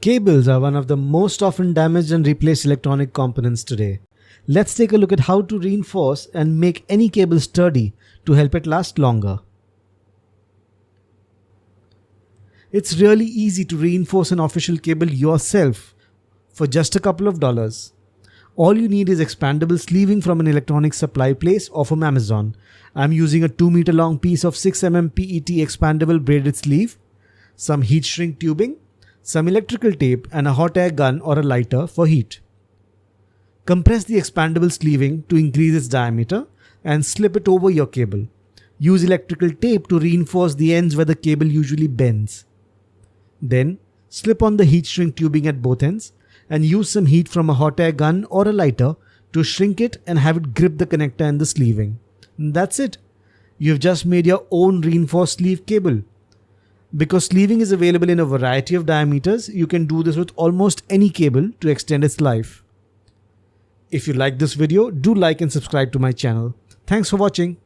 Cables are one of the most often damaged and replaced electronic components today. Let's take a look at how to reinforce and make any cable sturdy to help it last longer. It's really easy to reinforce an official cable yourself for just a couple of dollars. All you need is expandable sleeving from an electronic supply place or from Amazon. I'm using a 2 meter long piece of 6 mm PET expandable braided sleeve, some heat shrink tubing, some electrical tape and a hot air gun or a lighter for heat. Compress the expandable sleeving to increase its diameter and slip it over your cable. Use electrical tape to reinforce the ends where the cable usually bends. Then, slip on the heat shrink tubing at both ends and use some heat from a hot air gun or a lighter to shrink it and have it grip the connector and the sleeving. And that's it. You've just made your own reinforced sleeve cable. Because sleeving is available in a variety of diameters, you can do this with almost any cable to extend its life. If you like this video, do like and subscribe to my channel. Thanks for watching.